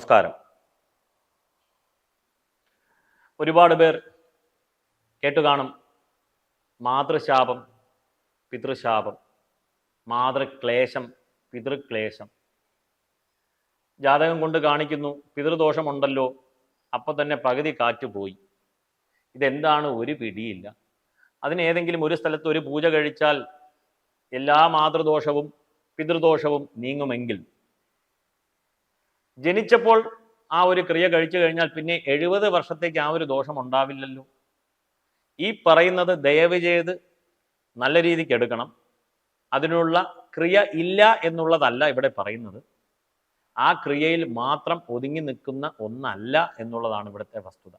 നമസ്കാരം. ഒരുപാട് പേർ കേട്ടുകാണും മാതൃശാപം, പിതൃശാപം, മാതൃക്ലേശം, പിതൃക്ലേശം. ജാതകം കൊണ്ട് കാണിക്കുന്നു പിതൃദോഷമുണ്ടല്ലോ, അപ്പം തന്നെ പകുതി കാറ്റ് പോയി. ഇതെന്താണ് ഒരു പിടിയില്ല. അതിന് ഏതെങ്കിലും ഒരു സ്ഥലത്ത് ഒരു പൂജ കഴിച്ചാൽ എല്ലാ മാതൃദോഷവും പിതൃദോഷവും നീങ്ങുമെങ്കിൽ ജനിച്ചപ്പോൾ ആ ഒരു ക്രിയ കഴിച്ചു കഴിഞ്ഞാൽ പിന്നെ 70 വർഷത്തേക്ക് ആ ഒരു ദോഷം ഉണ്ടാവില്ലല്ലോ. ഈ പറയുന്നത് ദയവ് ചെയ്ത് നല്ല രീതിക്ക് എടുക്കണം. അതിനുള്ള ക്രിയ ഇല്ല എന്നുള്ളതല്ല ഇവിടെ പറയുന്നത്. ആ ക്രിയയിൽ മാത്രം ഒതുങ്ങി നിൽക്കുന്ന ഒന്നല്ല എന്നുള്ളതാണ് ഇവിടുത്തെ വസ്തുത.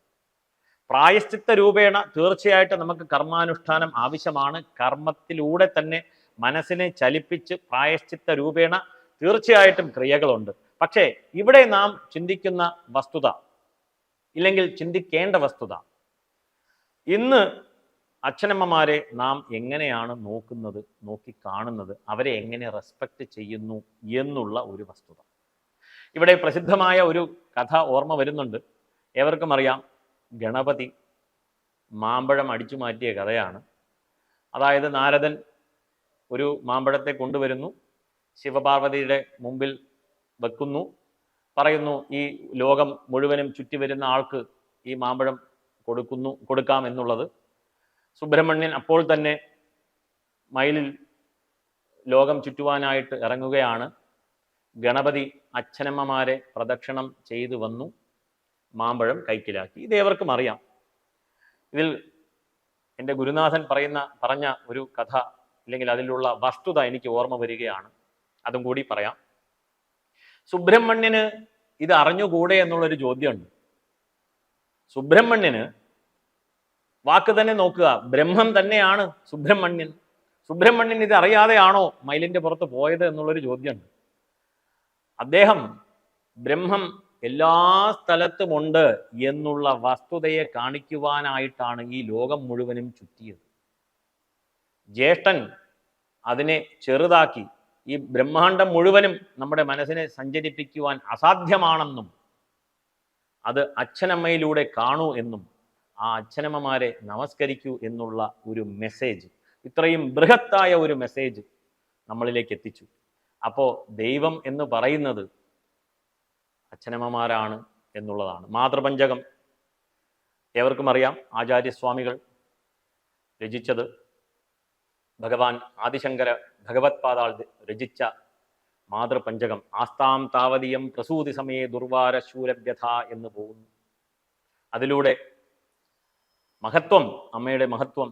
പ്രായശ്ചിത്ത രൂപേണ തീർച്ചയായിട്ടും നമുക്ക് കർമാനുഷ്ഠാനം ആവശ്യമാണ്. കർമ്മത്തിലൂടെ തന്നെ മനസ്സിനെ ചലിപ്പിച്ച് പ്രായശ്ചിത്ത രൂപേണ തീർച്ചയായിട്ടും ക്രിയകളുണ്ട്. പക്ഷേ ഇവിടെ നാം ചിന്തിക്കുന്ന വസ്തുത, ഇല്ലെങ്കിൽ ചിന്തിക്കേണ്ട വസ്തുത, ഇന്ന് അച്ഛനമ്മമാരെ നാം എങ്ങനെയാണ് നോക്കുന്നത്, നോക്കിക്കാണുന്നത്, അവരെ എങ്ങനെ റെസ്പെക്റ്റ് ചെയ്യുന്നു എന്നുള്ള ഒരു വസ്തുത. ഇവിടെ പ്രസിദ്ധമായ ഒരു കഥ ഓർമ്മ വരുന്നുണ്ട്. ഏവർക്കും അറിയാം, ഗണപതി മാമ്പഴം അടിച്ചു മാറ്റിയ കഥയാണ്. അതായത് നാരദൻ ഒരു മാമ്പഴത്തെ കൊണ്ടുവരുന്നു, ശിവപാർവതിയുടെ മുമ്പിൽ വെക്കുന്നു, പറയുന്നു ഈ ലോകം മുഴുവനും ചുറ്റി വരുന്ന ആൾക്ക് ഈ മാമ്പഴം കൊടുക്കാം എന്നുള്ളത്. സുബ്രഹ്മണ്യൻ അപ്പോൾ തന്നെ മയിലിൽ ലോകം ചുറ്റുവാനായിട്ട് ഇറങ്ങുകയാണ്. ഗണപതി അച്ഛനമ്മമാരെ പ്രദക്ഷിണം ചെയ്തു വന്നു, മാമ്പഴം കൈക്കലാക്കി. ഇത് ഏവർക്കും അറിയാം. ഇതിൽ എൻ്റെ ഗുരുനാഥൻ പറഞ്ഞ ഒരു കഥ, അല്ലെങ്കിൽ അതിലുള്ള വസ്തുത എനിക്ക് ഓർമ്മ വരികയാണ്. അതും കൂടി പറയാം. സുബ്രഹ്മണ്യന് ഇത് അറിഞ്ഞുകൂടെ എന്നുള്ളൊരു ചോദ്യമുണ്ട്. സുബ്രഹ്മണ്യന്, വാക്ക് തന്നെ നോക്കുക, ബ്രഹ്മം തന്നെയാണ് സുബ്രഹ്മണ്യൻ. സുബ്രഹ്മണ്യൻ ഇത് അറിയാതെയാണോ മയിലിന്റെ പുറത്ത് പോയത് എന്നുള്ളൊരു ചോദ്യമുണ്ട്. അദ്ദേഹം ബ്രഹ്മം എല്ലാ സ്ഥലത്തുമുണ്ട് എന്നുള്ള വസ്തുതയെ കാണിക്കുവാനായിട്ടാണ് ഈ ലോകം മുഴുവനും ചുറ്റിയത്. ജ്യേഷ്ഠൻ അതിനെ ചെറുതാക്കി ഈ ബ്രഹ്മാണ്ടം മുഴുവനും നമ്മുടെ മനസ്സിനെ സഞ്ചരിപ്പിക്കുവാൻ അസാധ്യമാണെന്നും അത് അച്ഛനമ്മയിലൂടെ കാണൂ എന്നും ആ അച്ഛനമ്മമാരെ നമസ്കരിക്കൂ എന്നുള്ള ഒരു മെസ്സേജ്, ഇത്രയും ബൃഹത്തായ ഒരു മെസ്സേജ് നമ്മളിലേക്ക് എത്തിച്ചു. അപ്പോൾ ദൈവം എന്ന് പറയുന്നത് അച്ഛനമ്മമാരാണ് എന്നുള്ളതാണ്. മാതൃപഞ്ചകം ഏവർക്കും അറിയാം, ആചാര്യസ്വാമികൾ രചിച്ചത്. ഭഗവാൻ ആദിശങ്കര ഭഗവത് പാദാൾ രചിച്ച മാതൃപഞ്ചകം. ആസ്താം താവതീയം പ്രസൂതി സമയേ ദുർവാര ശൂരവ്യഥ എന്ന് പോകുന്നു. അതിലൂടെ മഹത്വം, അമ്മയുടെ മഹത്വം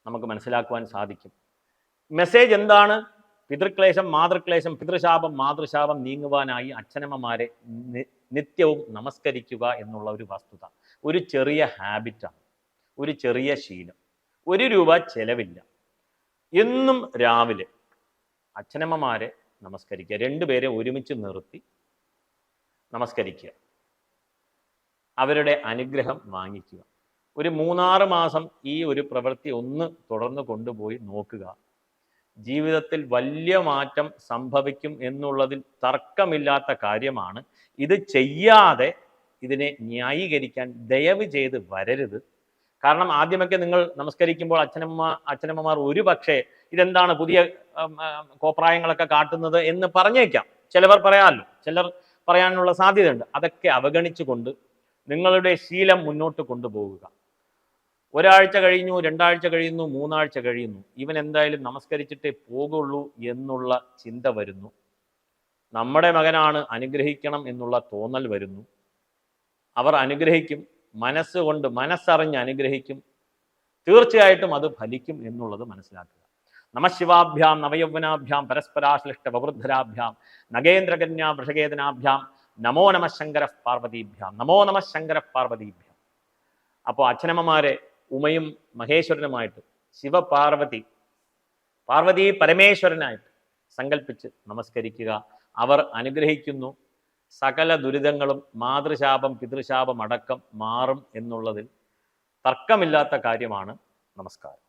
നമുക്ക് മനസ്സിലാക്കുവാൻ സാധിക്കും. മെസ്സേജ് എന്താണ്? പിതൃക്ലേശം, മാതൃക്ലേശം, പിതൃശാപം, മാതൃശാപം നീങ്ങുവാനായി അച്ഛനമ്മമാരെ നിത്യവും നമസ്കരിക്കുക എന്നുള്ള ഒരു വസ്തുത. ഒരു ചെറിയ ഹാബിറ്റാണ്, ഒരു ചെറിയ ശീലം. 1 രൂപ ചെലവില്ല. എന്നും രാവിലെ അച്ഛനമ്മമാരെ നമസ്കരിക്കുക. 2 പേരെ ഒരുമിച്ച് നിർത്തി നമസ്കരിക്കുക, അവരുടെ അനുഗ്രഹം വാങ്ങിക്കുക. ഒരു 3-6 മാസം ഈ ഒരു പ്രവൃത്തി ഒന്ന് തുടർന്ന് കൊണ്ടുപോയി നോക്കുക. ജീവിതത്തിൽ വലിയ മാറ്റം സംഭവിക്കും എന്നുള്ളതിൽ തർക്കമില്ലാത്ത കാര്യമാണ്. ഇത് ചെയ്യാതെ ഇതിനെ ന്യായീകരിക്കാൻ ദയവ് ചെയ്ത് വരരുത്. കാരണം ആദ്യമൊക്കെ നിങ്ങൾ നമസ്കരിക്കുമ്പോൾ അച്ഛനമ്മമാർ ഒരു പക്ഷേ ഇതെന്താണ് പുതിയ കോപ്രായങ്ങളൊക്കെ കാട്ടുന്നത് എന്ന് പറഞ്ഞേക്കാം. ചിലവർ പറയാമല്ലോ, ചിലർ പറയാനുള്ള സാധ്യതയുണ്ട്. അതൊക്കെ അവഗണിച്ചുകൊണ്ട് നിങ്ങളുടെ ശീലം മുന്നോട്ട് കൊണ്ടുപോവുക. 1 ആഴ്ച കഴിഞ്ഞു, 2 ആഴ്ച കഴിയുന്നു, 3 ആഴ്ച കഴിയുന്നു, ഇവൻ എന്തായാലും നമസ്കരിച്ചിട്ടേ പോകുള്ളൂ എന്നുള്ള ചിന്ത വരുന്നു. നമ്മുടെ മകനാണ്, അനുഗ്രഹിക്കണം എന്നുള്ള തോന്നൽ വരുന്നു. അവർ അനുഗ്രഹിക്കും, മനസ്സുകൊണ്ട് മനസ്സറിഞ്ഞ് അനുഗ്രഹിക്കും. തീർച്ചയായിട്ടും അത് ഫലിക്കും എന്നുള്ളത് മനസ്സിലാക്കുക. നമശിവാഭ്യാം നവയൗവനാഭ്യാം പരസ്പരാശ്ലിഷ്ട വവൃദ്ധരാഭ്യാം നഗേന്ദ്രകന്യാ വൃഷകേതനാഭ്യാം നമോ നമ ശങ്കര പാർവതീഭ്യാം, നമോ നമ ശങ്കര പാർവതീഭ്യാം. അപ്പോൾ അച്ഛനമ്മമാരെ ഉമയും മഹേശ്വരനുമായിട്ട്, ശിവപാർവതി, പാർവതി പരമേശ്വരനായിട്ട് സങ്കല്പിച്ച് നമസ്കരിക്കുക. അവർ അനുഗ്രഹിക്കുന്നു. സകല ദുരിതങ്ങളും മാതൃശാപം പിതൃശാപം അടക്കം മാറും എന്നുള്ളതിൽ തർക്കമില്ലാത്ത കാര്യമാണ്. നമസ്കാരം.